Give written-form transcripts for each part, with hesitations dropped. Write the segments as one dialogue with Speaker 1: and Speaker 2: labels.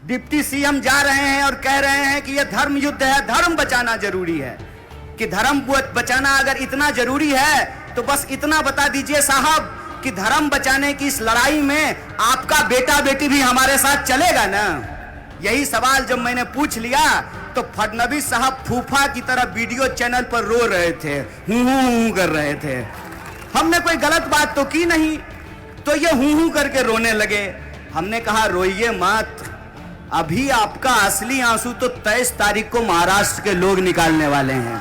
Speaker 1: Deputy CM जा रहे हैं और कह रहे हैं कि यह धर्म युद्ध है, धर्म बचाना जरूरी है। कि धर्म बचाना अगर इतना जरूरी है तो बस इतना बता दीजिए साहब कि धर्म बचाने की इस लड़ाई में आपका बेटा बेटी भी हमारे साथ चलेगा ना। यही सवाल जब मैंने पूछ लिया तो फडणवीस साहब फूफा की तरह वीडियो चैनल पर रो रहे थे, हूं कर रहे थे। हमने कोई गलत बात तो की नहीं, तो ये हूं करके रोने लगे। हमने कहा रोइए मत, अभी आपका असली आंसू तो 23 तारीख को महाराष्ट्र के लोग निकालने वाले हैं।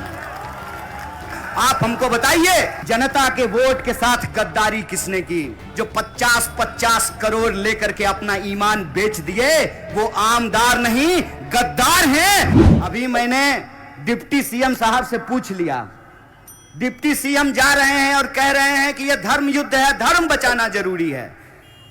Speaker 1: आप हमको बताइए, जनता के वोट के साथ गद्दारी किसने की? जो 50-50 करोड़ लेकर के अपना ईमान बेच दिए वो आमदार नहीं गद्दार हैं। अभी मैंने डिप्टी सीएम साहब से पूछ लिया, डिप्टी सीएम जा रहे हैं और कह रहे हैं कि यह धर्म युद्ध है, धर्म बचाना जरूरी है।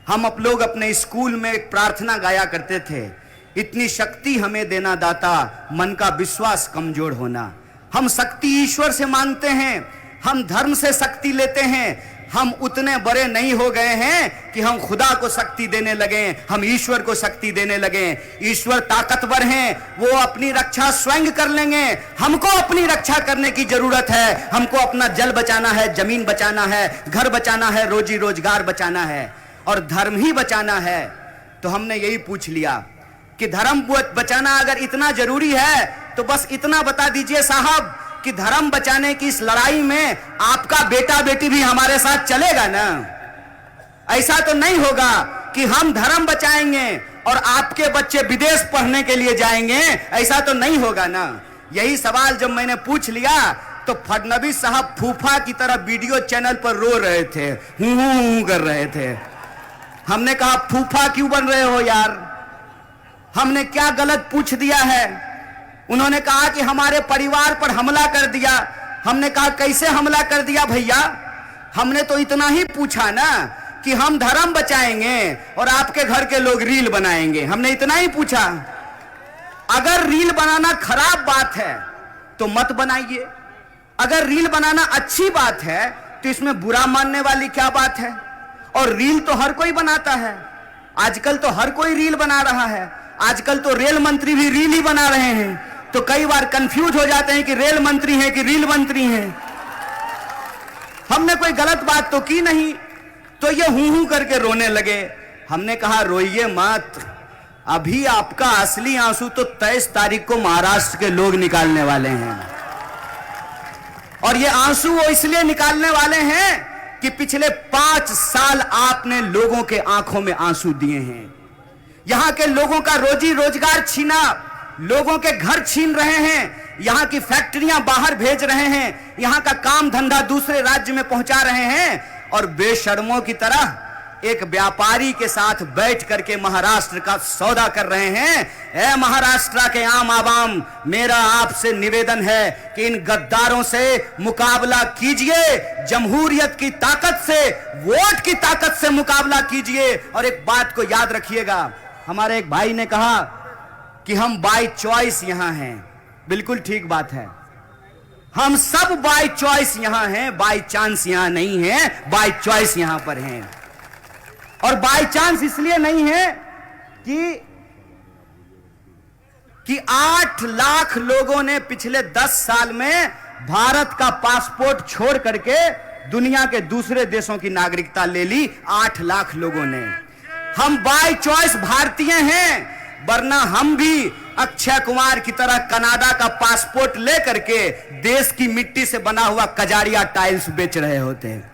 Speaker 1: हम आप लोग अपने स्कूल में एक प्रार्थना गाया करते थे, इतनी शक्ति हमें देना दाता, मन का विश्वास कमजोर होना। हम शक्ति ईश्वर से मांगते हैं, हम धर्म से शक्ति लेते हैं। हम उतने बड़े नहीं हो गए हैं कि हम खुदा को शक्ति देने लगे, हम ईश्वर को शक्ति देने लगे। ईश्वर ताकतवर हैं, वो अपनी रक्षा स्वयं कर लेंगे। हमको अपनी रक्षा करने की जरूरत है। हमको अपना जल बचाना है, जमीन बचाना है, घर बचाना है, रोजी रोजगार बचाना है और धर्म ही बचाना है। तो हमने यही पूछ लिया कि धर्म बचाना अगर इतना जरूरी है तो बस इतना बता दीजिए साहब कि धर्म बचाने की इस लड़ाई में आपका बेटा बेटी भी हमारे साथ चलेगा ना। ऐसा तो नहीं होगा कि हम धर्म बचाएंगे और आपके बच्चे विदेश पढ़ने के लिए जाएंगे, ऐसा तो नहीं होगा ना। यही सवाल जब मैंने पूछ लिया तो फडणवीस साहब फूफा की तरह वीडियो चैनल पर रो रहे थे, हूं कर रहे थे। हमने कहा फूफा क्यों बन रहे हो यार, हमने क्या गलत पूछ दिया है? उन्होंने कहा कि हमारे परिवार पर हमला कर दिया। हमने कहा कैसे हमला कर दिया भैया? हमने तो इतना ही पूछा ना कि हम धर्म बचाएंगे और आपके घर के लोग रील बनाएंगे, हमने इतना ही पूछा। अगर रील बनाना खराब बात है तो मत बनाइए, अगर रील बनाना अच्छी बात है तो इसमें बुरा मानने वाली क्या बात है? और रील तो हर कोई बनाता है, आजकल तो हर कोई रील बना रहा है। आजकल तो रेल मंत्री भी रील ही बना रहे हैं, तो कई बार कंफ्यूज हो जाते हैं कि रेल मंत्री हैं कि रील मंत्री हैं। हमने कोई गलत बात तो की नहीं, तो ये हूं करके रोने लगे। हमने कहा रोइए मत, अभी आपका असली आंसू तो 23 तारीख को महाराष्ट्र के लोग निकालने वाले हैं। और ये आंसू वो इसलिए निकालने वाले हैं कि पिछले 5 साल आपने लोगों के आंखों में आंसू दिए हैं। यहां के लोगों का रोजी रोजगार छीना, लोगों के घर छीन रहे हैं, यहां की फैक्ट्रियां बाहर भेज रहे हैं, यहां का काम धंधा दूसरे राज्य में पहुंचा रहे हैं और बेशर्मों की तरह एक व्यापारी के साथ बैठ करके महाराष्ट्र का सौदा कर रहे हैं। ऐ महाराष्ट्र के आम आवाम, मेरा आपसे निवेदन है कि इन गद्दारों से मुकाबला कीजिए, जमहूरियत की ताकत से, वोट की ताकत से मुकाबला कीजिए। और एक बात को याद रखिएगा, हमारे एक भाई ने कहा कि हम बाय चॉइस यहां हैं। बिल्कुल ठीक बात है, हम सब बाय चॉइस यहां हैं, बाय चांस यहां नहीं है, बाय चॉइस यहां पर हैं। और बाय चांस इसलिए नहीं है कि 8 लाख लोगों ने पिछले 10 साल में भारत का पासपोर्ट छोड़ करके दुनिया के दूसरे देशों की नागरिकता ले ली। 8 लाख लोगों ने। हम बाय चॉइस भारतीय हैं, वरना हम भी अक्षय कुमार की तरह कनाडा का पासपोर्ट लेकर के देश की मिट्टी से बना हुआ कजारिया टाइल्स बेच रहे होते हैं।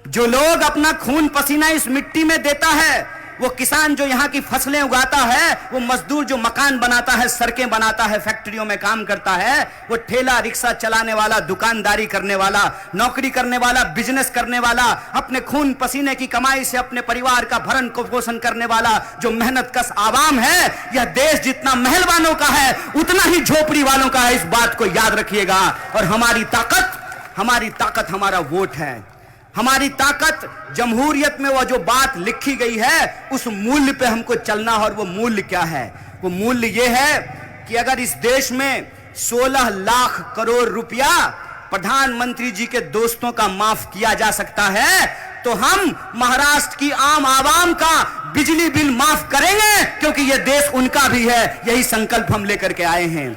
Speaker 1: जो लोग अपना खून पसीना इस मिट्टी में देता है, वो किसान जो यहाँ की फसलें उगाता है, वो मजदूर जो मकान बनाता है, सड़कें बनाता है, फैक्ट्रियों में काम करता है, वो ठेला रिक्शा चलाने वाला, दुकानदारी करने वाला, नौकरी करने वाला, बिजनेस करने वाला, अपने खून पसीने की कमाई से अपने परिवार का भरण पोषण करने वाला जो मेहनत कश आवाम है, यह देश जितना महलवानों का है उतना ही झोपड़ी वालों का है। इस बात को याद रखिएगा। और हमारी ताकत हमारा वोट है। हमारी ताकत जमहूरियत में वो जो बात लिखी गई है उस मूल्य पे हमको चलना। और वो मूल्य क्या है? वो मूल्य ये है कि अगर इस देश में 16 लाख करोड़ रुपया प्रधानमंत्री जी के दोस्तों का माफ किया जा सकता है तो हम महाराष्ट्र की आम आवाम का बिजली बिल माफ करेंगे, क्योंकि यह देश उनका भी है। यही संकल्प हम लेकर के आए हैं।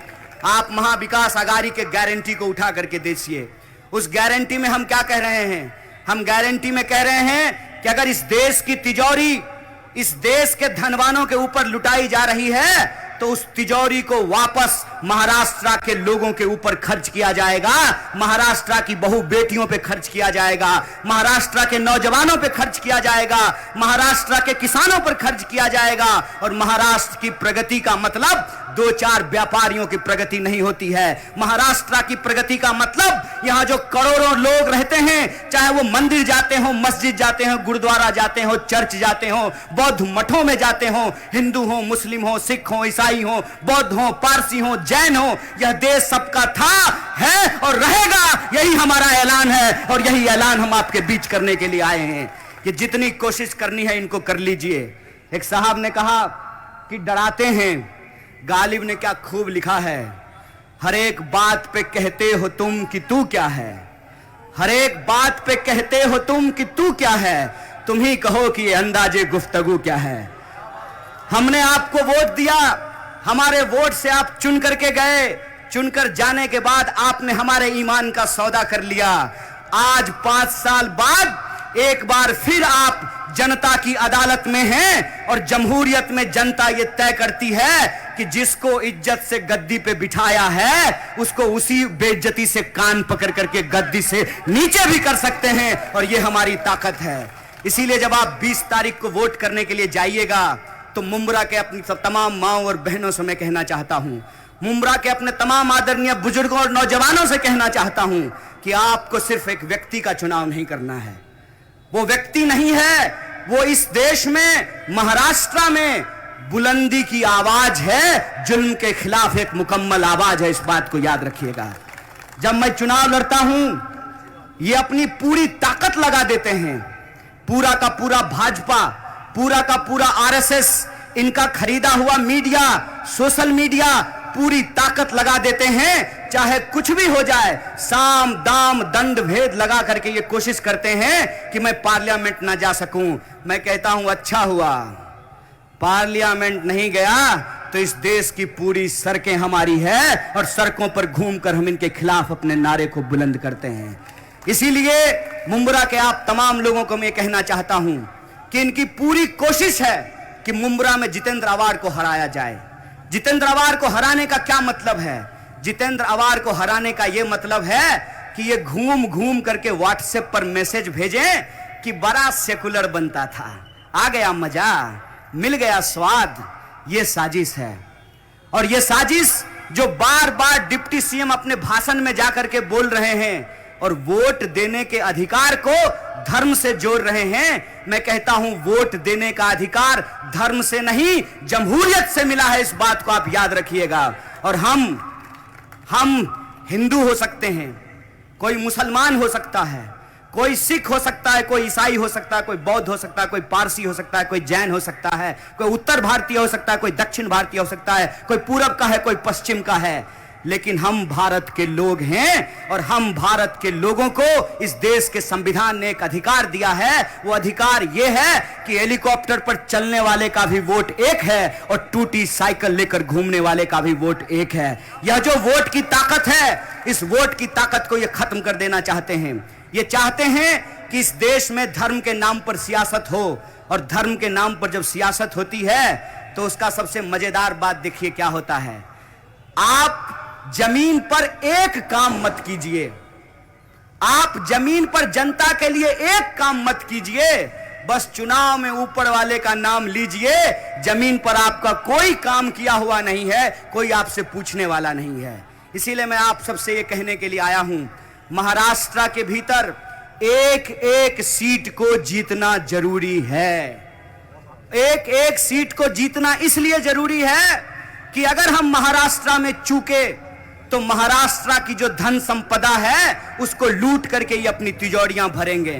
Speaker 1: आप महाविकास आघाड़ी के गारंटी को उठा करके देखिए। उस गारंटी में हम क्या कह रहे हैं? हम गारंटी में कह रहे हैं कि अगर इस देश की तिजोरी इस देश के धनवानों के ऊपर लुटाई जा रही है, तो उस तिजोरी को वापस महाराष्ट्र के लोगों के ऊपर खर्च किया जाएगा, महाराष्ट्र की बहु बेटियों पे खर्च किया जाएगा, महाराष्ट्र के नौजवानों पे खर्च किया जाएगा, महाराष्ट्र के किसानों पर खर्च किया जाएगा। और महाराष्ट्र की प्रगति का मतलब दो चार व्यापारियों की प्रगति नहीं होती है। महाराष्ट्र की प्रगति का मतलब यहां जो करोड़ों लोग रहते हैं, चाहे वो मंदिर जाते हो, मस्जिद जाते हो, गुरुद्वारा जाते हो, चर्च जाते हो, बौद्ध मठों में जाते हो, हिंदू हो, मुस्लिम हो, सिख हो, ईसाई हो, बौद्ध हो, पारसी हो, जैन हो, यह देश सबका था, है और रहेगा। यही हमारा ऐलान है और यही ऐलान हम आपके बीच करने के लिए आए हैं कि जितनी कोशिश करनी है इनको कर लीजिए। एक साहब ने कहा कि डराते हैं, गालिब ने क्या खूब लिखा है, हर एक बात पे कहते हो तुम कि तू क्या है, हर एक बात पे कहते हो तुम कि तू क्या है, तुम ही कहो कि ये अंदाजे गुफ्तगू क्या है। हमने आपको वोट दिया, हमारे वोट से आप चुन करके गए, चुनकर जाने के बाद आपने हमारे ईमान का सौदा कर लिया। आज 5 साल बाद एक बार फिर आप जनता की अदालत में हैं और जमहूरियत में जनता ये तय करती है कि जिसको इज्जत से गद्दी पे बिठाया है उसको उसी बेइज्जती से कान पकड़ करके गद्दी से नीचे भी कर सकते हैं, और ये हमारी ताकत है। इसीलिए जब आप 20 तारीख को वोट करने के लिए जाइएगा तो मुंब्रा के अपनी तमाम माओ और बहनों से मैं कहना चाहता हूं, मुंब्रा के अपने तमाम आदरणीय बुजुर्गों और नौजवानों से कहना चाहता हूं कि आपको सिर्फ एक व्यक्ति का चुनाव नहीं करना है। वो व्यक्ति नहीं है, वो इस देश में, महाराष्ट्र में बुलंदी की आवाज है, जुल्म के खिलाफ एक मुकम्मल आवाज है। इस बात को याद रखिएगा। जब मैं चुनाव लड़ता हूं, ये अपनी पूरी ताकत लगा देते हैं, पूरा का पूरा भाजपा, पूरा का पूरा आरएसएस, इनका खरीदा हुआ मीडिया, सोशल मीडिया पूरी ताकत लगा देते हैं, चाहे कुछ भी हो जाए, साम दाम दंड भेद लगा करके ये कोशिश करते हैं कि मैं पार्लियामेंट ना जा सकूं। मैं कहता हूं अच्छा हुआ पार्लियामेंट नहीं गया तो इस देश की पूरी सड़कें हमारी है और सड़कों पर घूमकर हम इनके खिलाफ अपने नारे को बुलंद करते हैं। इसीलिए मुंब्रा के आप तमाम लोगों को मैं कहना चाहता हूं कि इनकी पूरी कोशिश है कि मुंब्रा में जितेंद्र अवार्ड को हराया जाए। जितेंद्र अवार्ड को हराने का क्या मतलब है? जितेंद्र अवार्ड को हराने का यह मतलब है कि ये घूम घूम करके व्हाट्सएप पर मैसेज भेजें कि बड़ा सेकुलर बनता था, आ गया मजा, मिल गया स्वाद। ये साजिश है, और ये साजिश जो बार बार डिप्टी सीएम अपने भाषण में जाकर के बोल रहे हैं और वोट देने के अधिकार को धर्म से जोड़ रहे हैं। मैं कहता हूं वोट देने का अधिकार धर्म से नहीं, जमहूरियत से मिला है। इस बात को आप याद रखिएगा। और हम हिंदू हो सकते हैं, कोई मुसलमान हो सकता है, कोई सिख हो सकता है, कोई ईसाई हो सकता है, कोई बौद्ध हो सकता है, कोई पारसी हो सकता है, कोई जैन हो सकता है, कोई उत्तर भारतीय हो सकता है, कोई दक्षिण भारतीय हो सकता है, कोई पूरब का है, कोई पश्चिम का है, लेकिन हम भारत के लोग हैं और हम भारत के लोगों को इस देश के संविधान ने एक अधिकार दिया है। वो अधिकार ये है कि हेलीकॉप्टर पर चलने वाले का भी वोट एक है और टूटी साइकिल लेकर घूमने वाले का भी वोट एक है। यह जो वोट की ताकत है, इस वोट की ताकत को ये खत्म कर देना चाहते हैं। ये चाहते हैं कि इस देश में धर्म के नाम पर सियासत हो, और धर्म के नाम पर जब सियासत होती है तो उसका सबसे मजेदार बात देखिए क्या होता है। आप जमीन पर एक काम मत कीजिए, आप जमीन पर जनता के लिए एक काम मत कीजिए, बस चुनाव में ऊपर वाले का नाम लीजिए। जमीन पर आपका कोई काम किया हुआ नहीं है, कोई आपसे पूछने वाला नहीं है। इसीलिए मैं आप सबसे ये कहने के लिए आया हूं, महाराष्ट्र के भीतर एक एक सीट को जीतना जरूरी है। एक एक सीट को जीतना इसलिए जरूरी है कि अगर हम महाराष्ट्र में चूके तो महाराष्ट्र की जो धन संपदा है उसको लूट करके ये अपनी तिजोरियां भरेंगे।